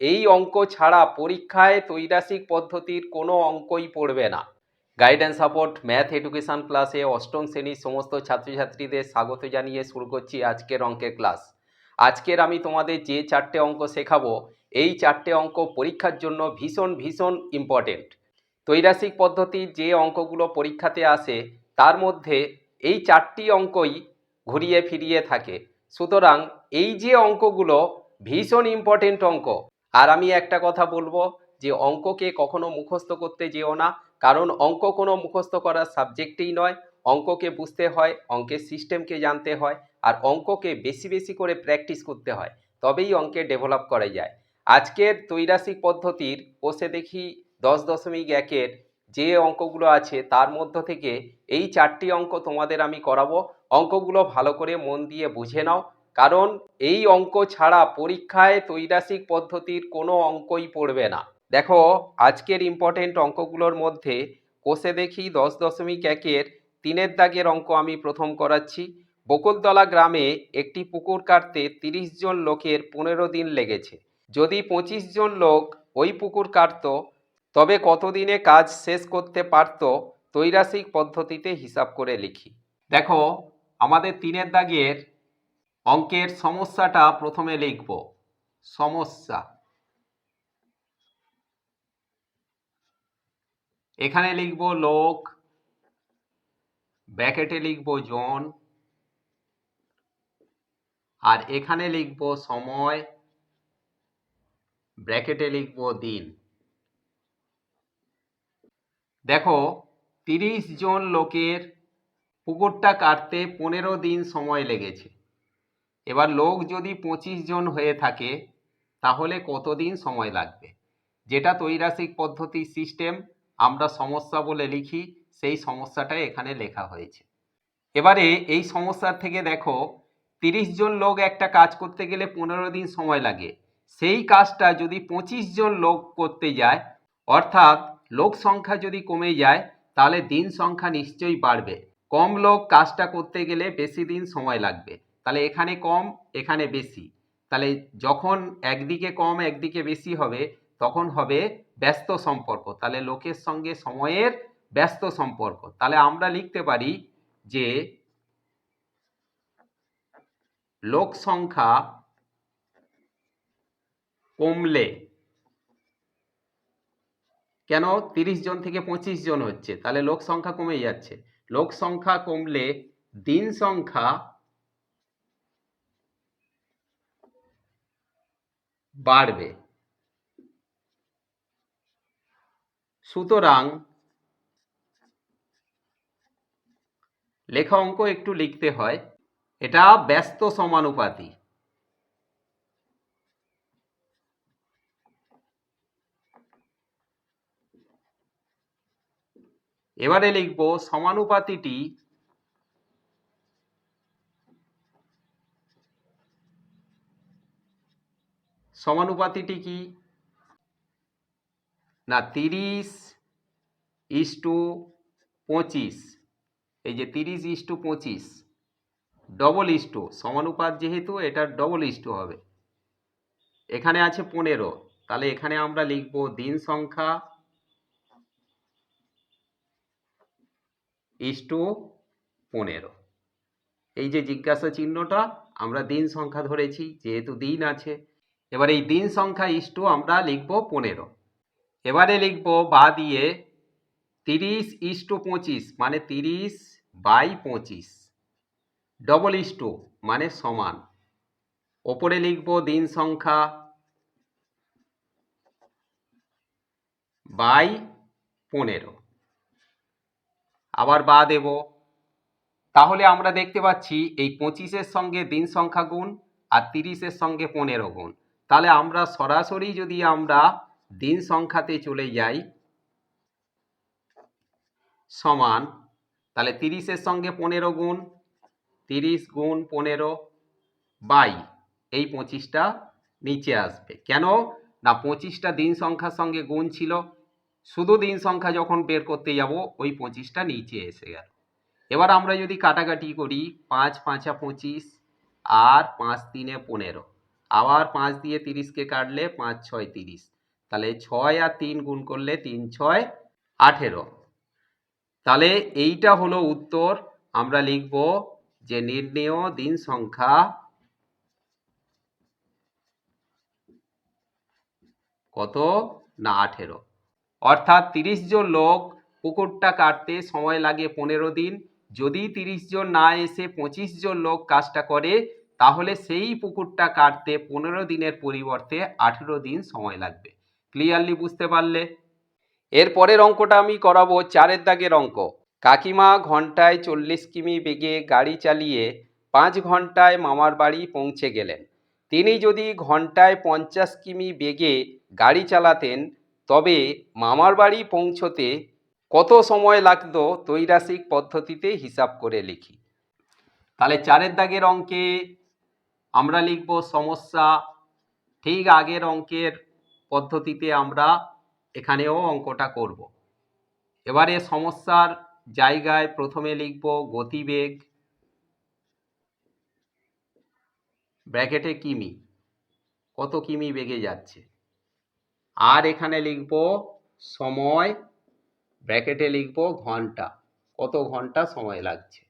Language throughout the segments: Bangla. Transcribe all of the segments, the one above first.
এই অঙ্ক ছাড়া পরীক্ষায় ত্রৈরাসিক পদ্ধতির কোনো অঙ্কই পড়বে না। গাইডেন্স সাপোর্ট ম্যাথ এডুকেশন ক্লাসে অষ্টম শ্রেণীর সমস্ত ছাত্রছাত্রীদের স্বাগত জানিয়ে শুরু করছি আজকের অঙ্কের ক্লাস। আজকের আমি তোমাদের যে চারটে অঙ্ক শেখাবো, এই চারটে অঙ্ক পরীক্ষার জন্য ভীষণ ভীষণ ইম্পর্টেন্ট। ত্রৈরাসিক পদ্ধতির যে অঙ্কগুলো পরীক্ষাতে আসে তার মধ্যে এই চারটি অঙ্কই ঘুরিয়ে ফিরিয়ে থাকে। সুতরাং এই যে অঙ্কগুলো ভীষণ ইম্পর্টেন্ট অঙ্ক। আর আমি একটা কথা বলবো যে অঙ্ককে কখনো মুখস্থ করতে যেও না, কারণ অঙ্ক কোনো মুখস্থ করার সাবজেক্টই নয়। অঙ্ককে বুঝতে হয়, অঙ্কের সিস্টেমকে জানতে হয়, আর অঙ্ককে বেশি বেশি করে প্র্যাকটিস করতে হয়, তবেই অঙ্কে ডেভেলপ করা যায়। আজকের ত্রৈরাসিক পদ্ধতির কোষে দেখি 10.1-এর যে অঙ্কগুলো আছে তার মধ্য থেকে এই চারটি অঙ্ক তোমাদের আমি করাবো। অঙ্কগুলো ভালো করে মন দিয়ে বুঝে নাও, কারণ এই অঙ্ক ছাড়া পরীক্ষায় ত্রৈরাসিক পদ্ধতির কোনো অঙ্কই পড়বে না। দেখো, আজকের ইম্পর্টেন্ট অঙ্কগুলোর মধ্যে কোষে দেখি 10.1-এর 3-এর দাগের অঙ্ক আমি প্রথম করাচ্ছি। বকুলতলা গ্রামে একটি পুকুর কাটতে 30 জন লোকের 15 দিন লেগেছে। যদি 25 জন লোক ওই পুকুর কাটত, তবে কতদিনে কাজ শেষ করতে পারত? ত্রৈরাসিক পদ্ধতিতে হিসাব করে লিখি। দেখো, আমাদের 3-এর দাগের অঙ্কের সমস্যাটা প্রথমে লিখব। সমস্যা, এখানে লিখব লোক, ব্র্যাকেটে লিখব জন, আর এখানে লিখব সময়, ব্র্যাকেটে লিখব দিন। দেখো, 30 জন লোকের পুকুরটা কাটতে 15 দিন সময় লেগেছে। এবার লোক যদি 25 জন হয়ে থাকে তাহলে কতদিন সময় লাগবে? যেটা ত্রৈরাসিক পদ্ধতির সিস্টেম আমরা সমস্যা বলে লিখি, সেই সমস্যাটাই এখানে লেখা হয়েছে। এবারে এই সমস্যার থেকে দেখো, 30 জন লোক একটা কাজ করতে গেলে 15 দিন সময় লাগে। সেই কাজটা যদি 25 জন লোক করতে যায়, অর্থাৎ লোক সংখ্যা যদি কমে যায়, তাহলে দিন সংখ্যা নিশ্চয়ই বাড়বে। কম লোক কাজটা করতে গেলে বেশি দিন সময় লাগবে। তাহলে এখানে কম, এখানে বেশি। তাহলে যখন একদিকে কম একদিকে বেশি হবে, তখন হবে ব্যস্ত সম্পর্ক। তাহলে লোকের সঙ্গে সময়ের ব্যস্ত সম্পর্ক। তাহলে আমরা লিখতে পারি যে লোক সংখ্যা কমলে, কেন 30 জন থেকে 25 জন হচ্ছে, তাহলে লোক সংখ্যা কমে যাচ্ছে। লোক সংখ্যা কমলে দিন সংখ্যা বাড়বে। সুতরাং লেখা অঙ্ক একটু লিখতে হয়, এটা ব্যস্ত সমানুপাতি। এবারে লিখব সমানুপাতিটি কি না, 30:25। এই যে 30:25 ডবল ইস্টু, সমানুপাত যেহেতু এটা ডবল ইস্টু হবে। এখানে আছে 15, তাহলে এখানে আমরা লিখব দিন সংখ্যা ইস্টু 15। এই যে জিজ্ঞাসা চিহ্নটা, আমরা দিন সংখ্যা ধরেছি যেহেতু দিন আছে। এবার এই দিন সংখ্যা ইস্টু আমরা লিখব 15। এবারে লিখব বা দিয়ে 30:25 মানে 30/25, ডবল ইস্টু মানে সমান। ওপরে লিখব দিন সংখ্যা বাই 15, আবার বা দেব। তাহলে আমরা দেখতে পাচ্ছি এই 25-এর সঙ্গে দিন সংখ্যা গুণ আর 30-এর সঙ্গে 15 গুণ। তাহলে আমরা সরাসরি যদি আমরা দিন সংখ্যাতে চলে যাই, সমান, তাহলে 30-এর সঙ্গে 15 গুণ, 30 গুণ 15 বাই এই 25টা নিচে আসবে। কেন না, 25টা দিন সংখ্যার সঙ্গে গুণ ছিল, শুধু দিন সংখ্যা যখন বের করতে যাব ওই 25টা নিচে এসে গেল। এবার আমরা যদি কাটাকাটি করি, 5 5 25 আর 5 3 15, আবার 5 দিয়ে 30কে কাটলে 5 6 30, তাহলে 6 আর 3 গুণ করলে 3 6 18। তাহলে এইটা হলো উত্তর। আমরা লিখব যে নির্ণেয় দিন সংখ্যা কত, না 18। অর্থাৎ 30 জন লোক পুকুরটা কাটতে সময় লাগে 15 দিন। যদি 30 জন না এসে 25 জন লোক কাজটা করে, তাহলে সেই পুকুরটা কাটতে 15 দিনের পরিবর্তে 18 দিন সময় লাগবে। ক্লিয়ারলি বুঝতে পারলে? এর পরের অঙ্কটা আমি করাবো 4 দাগের অঙ্ক। কাকিমা ঘন্টায় 40 কিমি বেগে গাড়ি চালিয়ে 5 ঘন্টায় মামার বাড়ি পৌঁছে গেলেন। তিনি যদি ঘন্টায় 50 কিমি বেগে গাড়ি চালাতেন, তবে মামার বাড়ি পৌঁছতে কত সময় লাগতো ত্রৈরাসিক পদ্ধতিতে হিসাব করে লিখি। তাহলে 4 দাগের অঙ্কে আমরা লিখব সমস্যা। ঠিক আগের অঙ্কের পদ্ধতিতে আমরা এখানেও অঙ্কটা করব। এবারে সমস্যার জায়গায় প্রথমে লিখব গতিবেগ, ব্র্যাকেটে কিমি, কত কিমি বেগে যাচ্ছে। আর এখানে লিখব সময়, ব্র্যাকেটে লিখব ঘন্টা, কত ঘন্টা সময় লাগছে।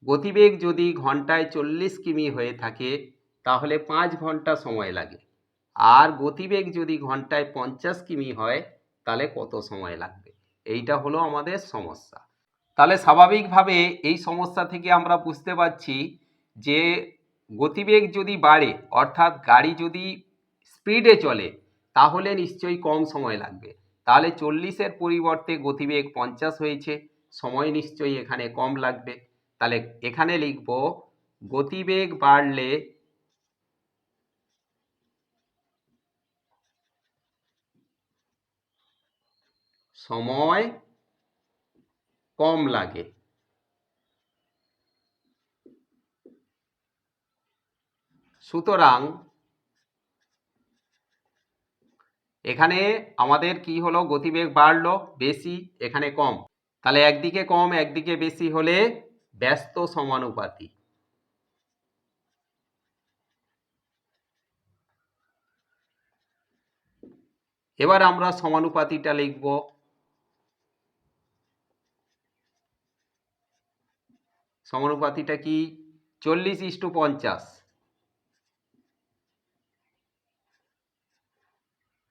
গতিবেগ যদি ঘন্টায় 40 কিমি হয়ে থাকে, তাহলে 5 ঘন্টা সময় লাগে। আর গতিবেগ যদি ঘন্টায় 50 কিমি হয়, তাহলে কত সময় লাগবে। এইটা হলো আমাদের সমস্যা। তাহলে স্বাভাবিকভাবে এই সমস্যা থেকে আমরা বুঝতে পারছি যে গতিবেগ যদি বাড়ে, অর্থাৎ গাড়ি যদি স্পিডে চলে, তাহলে নিশ্চয়ই কম সময় লাগবে। তাহলে 40-এর পরিবর্তে গতিবেগ 50 হয়েছে, সময় নিশ্চয়ই এখানে কম লাগবে। তাহলে এখানে লিখব গতিবেগ বাড়লে সময় কম লাগে। সুতরাং এখানে আমাদের কি হলো, গতিবেগ বাড়লো বেশি, এখানে কম। তাহলে একদিকে কম একদিকে বেশি হলে ব্যস্ত সমানুপাতি। এবার আমরা সমানুপাতিটা লিখব। সমানুপাতিটা কি? 40:50,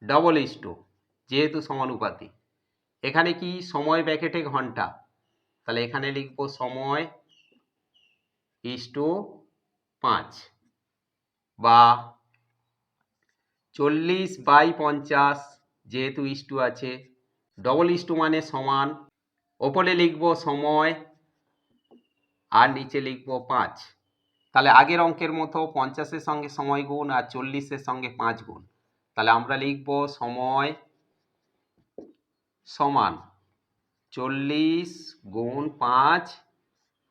ডবল ইস্টু, যেহেতু সমানুপাতি। এখানে কি সময় ব্র্যাকেটে ঘন্টা, তাহলে এখানে লিখব সময় ইস্টু 5, বা 40/50, যেহেতু ইস্টু আছে। ডবল ইস্টু মানে সমান, ওপরে লিখব সময় আর নিচে লিখব 5। তাহলে আগের অঙ্কের মতো 50-এর সঙ্গে সময় গুণ আর 40-এর সঙ্গে 5 গুণ। তাহলে আমরা লিখব সময় সমান 40 গুণ 5,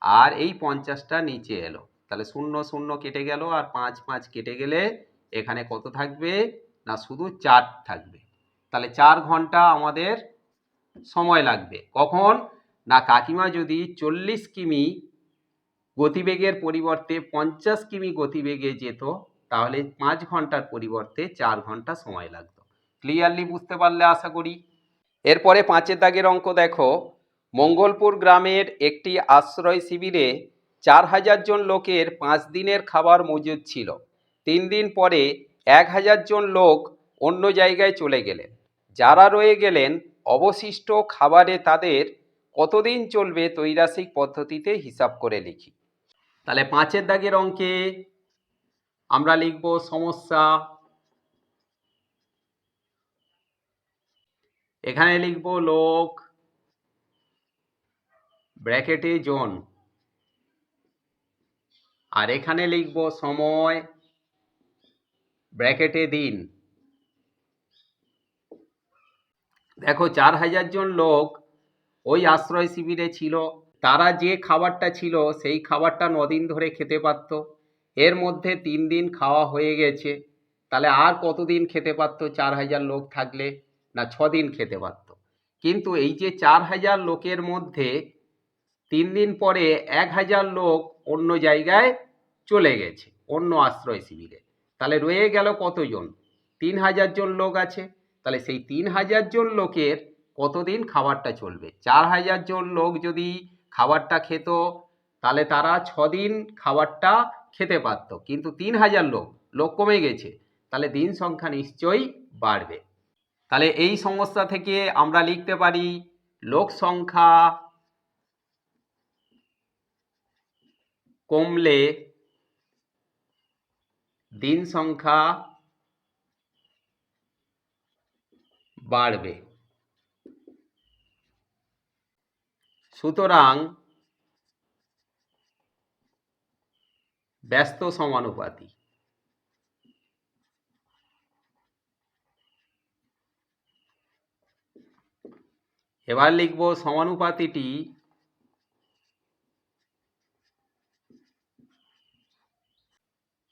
আর এই 50টা নিচে এলো, তাহলে 0 0 কেটে গেল, আর 5 5 কেটে গেলে এখানে কত থাকবে, না শুধু 4 থাকবে। তাহলে 4 ঘন্টা আমাদের সময় লাগবে। কখন? না কাকিমা যদি 40 কিমি গতিবেগের পরিবর্তে 50 কিমি গতিবেগে যেত, তাহলে 5 ঘন্টার পরিবর্তে 4 ঘন্টা সময় লাগতো। ক্লিয়ারলি বুঝতে পারলে আশা করি। এরপরে 5 দাগের অঙ্ক দেখো। মঙ্গলপুর গ্রামের একটি আশ্রয় শিবিরে 4000 জন লোকের 5 দিনের খাবার মজুদ ছিল। 3 দিন পরে 1000 জন লোক অন্য জায়গায় চলে গেলেন। যারা রয়ে গেলেন, অবশিষ্ট খাবারে তাদের কতদিন চলবে ত্রৈরাসিক পদ্ধতিতে হিসাব করে লিখি। তাহলে 5 দাগের অঙ্কে আমরা লিখব সমস্যা। এখানে লিখব লোক, ব্র্যাকেটে জন, আর এখানে লিখব সময়, ব্র্যাকেটে দিন। দেখো 4000 জন লোক ওই আশ্রয় শিবিরে ছিল। তারা যে খাবারটা ছিল সেই খাবারটা 9 দিন ধরে খেতে পারত। এর মধ্যে 3 দিন খাওয়া হয়ে গেছে, তাহলে আর কতদিন খেতে পারত 4000 লোক থাকলে? না 6 দিন খেতে পারত। কিন্তু এই যে 4000 লোকের মধ্যে 3 দিন পরে 1000 লোক অন্য জায়গায় চলে গেছে, অন্য আশ্রয় শিবিরে। তাহলে রয়ে গেল কতজন? 3000 জন লোক আছে। তাহলে সেই 3000 জন লোকের কতদিন খাবারটা চলবে? 4000 জন লোক যদি খাবারটা খেত তাহলে তারা 6 দিন খাবারটা খেতে পারত, কিন্তু 3000 লোক কমে গেছে, তাহলে দিন সংখ্যা নিশ্চয়ই বাড়বে। তাহলে এই সমস্যা থেকে আমরা লিখতে পারি লোক সংখ্যা কমলে দিন সংখ্যা বাড়বে। সুতরাং ব্যস্ত সমানুপাতি। এবার লিখব সমানুপাতিটি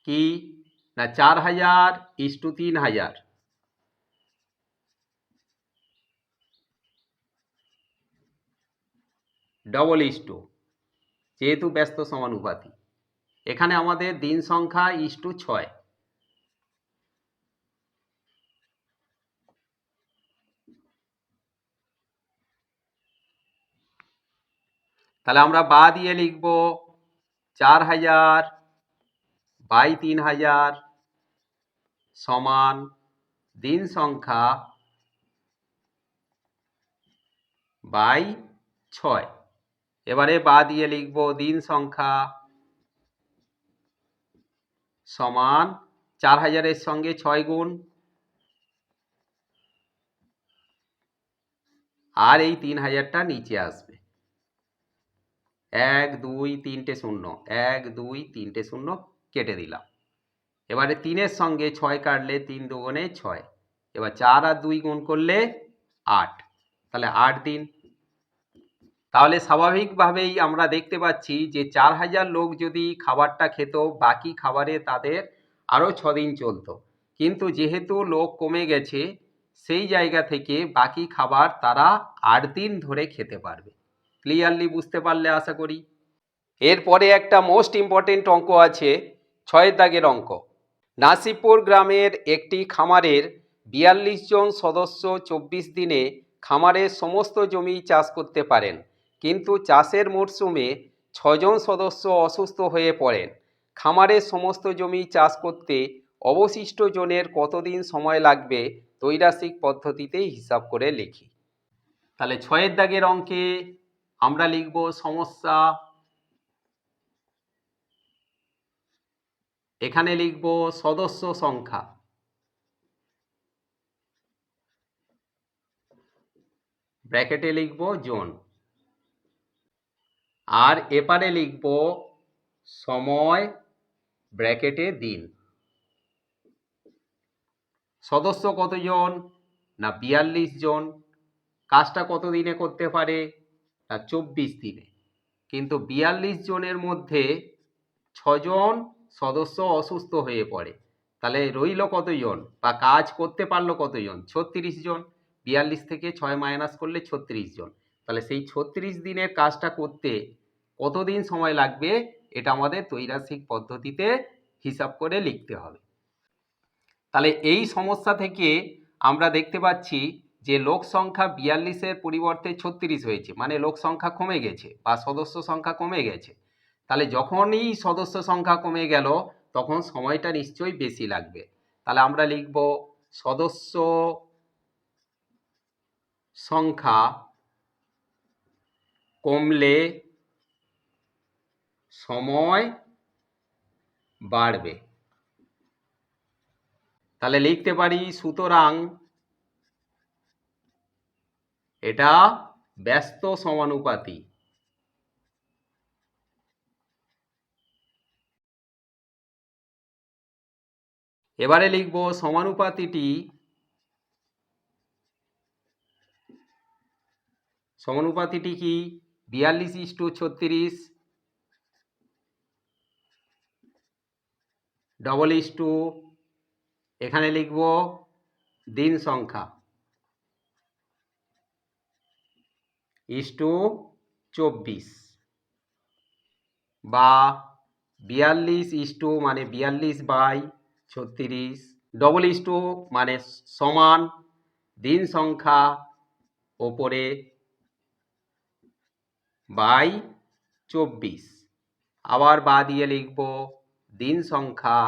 কি না 4000:3000। ডবল ইস্টু, যেহেতু ব্যস্ত সমানুপাতি, এখানে আমাদের দিন সংখ্যা ইস্টু 6। তাহলে আমরা বা দিয়ে লিখব 4000/3000 সমান দিন সংখ্যা বাই 6। এবারে বা দিয়ে লিখব দিন সংখ্যা সমান 4000-এর সঙ্গে 6 গুণ, আর এই 3000টা নিচে আসবে। 1 2 3টে শূন্য, 1 2 3টে শূন্য কেটে দিলাম। এবারে 3-এর সঙ্গে 6 কাটলে 3 দুগুণে 6, এবার 4 আর 2 গুণ করলে 8, তাহলে 8 দিন। তাহলে স্বাভাবিকভাবেই আমরা দেখতে পাচ্ছি যে 4000 লোক যদি খাবারটা খেত, বাকি খাবারে তাদের আরও 6 দিন চলতো, কিন্তু যেহেতু লোক কমে গেছে সেই জায়গা থেকে বাকি খাবার তারা 8 দিন ধরে খেতে পারবে। ক্লিয়ারলি বুঝতে পারলে আশা করি। এরপরে একটা মোস্ট ইম্পর্টেন্ট অঙ্ক আছে, 6 দাগের অঙ্ক। নাসিপুর গ্রামের একটি খামারের 42 জন সদস্য 24 দিনে খামারের সমস্ত জমি চাষ করতে পারেন, কিন্তু চাষের মরশুমে 6 জন সদস্য অসুস্থ হয়ে পড়েন। খামারের সমস্ত জমি চাষ করতে অবশিষ্ট জনের কতদিন সময় লাগবে ত্রৈরাসিক পদ্ধতিতে হিসাব করে লিখি। তাহলে 6 দাগের অঙ্কে আমরা লিখব সমস্যা, এখানে লিখব সদস্য সংখ্যা, ব্র্যাকেটে লিখব জন, আর এপারে লিখব সময়, ব্র্যাকেটে দিন। সদস্য কতজন? না 42 জন। কাজটা কত দিনে করতে পারে? না 24 দিনে। কিন্তু 42 জনের মধ্যে 6 জন সদস্য অসুস্থ হয়ে পড়ে, তাহলে রইল কতজন বা কাজ করতে পারলো কতজন? 36 জন। 42 থেকে 6 মাইনাস করলে 36 জন। তাহলে সেই 36 দিনের কাজটা করতে কতদিন সময় লাগবে এটা আমাদের ত্রৈরাসিক পদ্ধতিতে হিসাব করে লিখতে হবে। তাহলে এই সমস্যা থেকে আমরা দেখতে পাচ্ছি যে লোক সংখ্যা 42-এর পরিবর্তে 36 হয়েছে, মানে লোক সংখ্যা কমে গেছে বা সদস্য সংখ্যা কমে গেছে। তাহলে যখনই সদস্য সংখ্যা কমে গেল তখন সময়টা নিশ্চয়ই বেশি লাগবে। তাহলে আমরা লিখব সদস্য সংখ্যা কমলে সময় বাড়বে। তাহলে লিখতে পারি সুতরাং এটা ব্যস্ত সমানুপাতি। এবারে লিখব সমানুপাতিটি কি? 42:36 ডবল ইস্টু, এখানে লিখব দিন সংখ্যা ইস্টু 24, বা 42 ইস্টু মানে 42/24 36, ডবল ইজ টু মানে সমান দিন সংখ্যা ওপরে বাই 24, আবার বা দিয়ে লিখব দিন সংখ্যা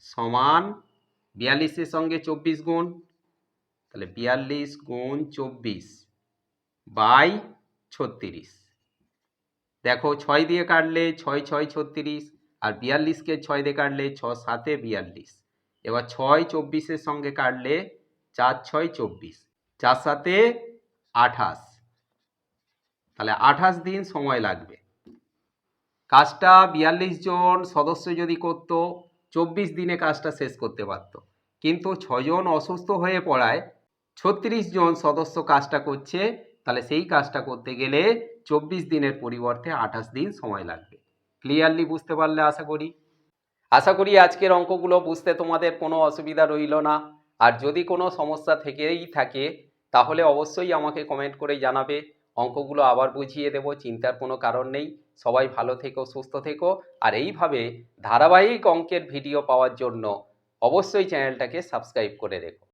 সমান 42-এর সঙ্গে 24 গুণ, তাহলে 42 গুণ 24 বাই 36। দেখো 6 দিয়ে কাটলে 6 6 36, আর 42-কে 6 দিয়ে কাটলে 6 7 42। এবার 6 24-এর সঙ্গে কাটলে 4 6 24, 4 7 28, তাহলে 28 দিন সময় লাগবে। কাজটা 42 জন সদস্য যদি করত 24 দিনে কাজটা শেষ করতে পারত, কিন্তু 6 জন অসুস্থ হয়ে পড়ায় 36 জন সদস্য কাজটা করছে, তাহলে সেই কাজটা করতে গেলে 24 দিনের পরিবর্তে 28 দিন সময় লাগবে। ক্লিয়ারলি বুঝতে পারলে আশা করি আজকের অঙ্কগুলো বুঝতে তোমাদের কোনো অসুবিধা রইল না। আর যদি কোনো সমস্যা থেকেই থাকে তাহলে অবশ্যই আমাকে কমেন্ট করে জানাবে, অঙ্কগুলো আবার বুঝিয়ে দেব, চিন্তার কোনো কারণ নেই। সবাই ভালো থেকো, সুস্থ থেকো, আর এইভাবে ধারাবাহিক অঙ্কের ভিডিও পাওয়ার জন্য অবশ্যই চ্যানেলটাকে সাবস্ক্রাইব করে রেখো।